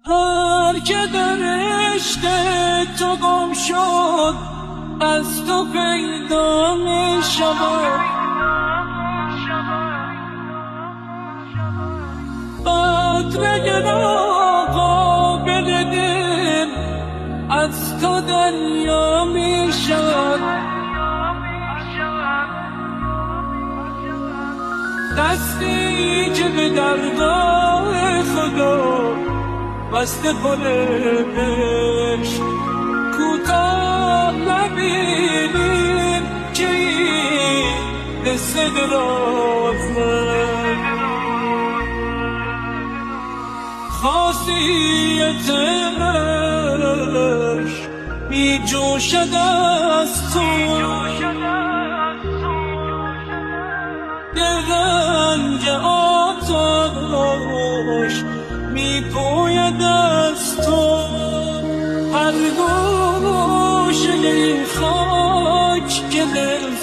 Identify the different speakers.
Speaker 1: هر که در عشق تو گم شد از تو پیدا می شود. قطره را قابل دل از تو دریا می شود. دستی که به درگاه خدا بسته کنش کوتاه نبینیم که این قصه درازه. خاصیت عشق می جوشد از تو، رنج آتش می پوید از تو. هر گوشه خاک که دل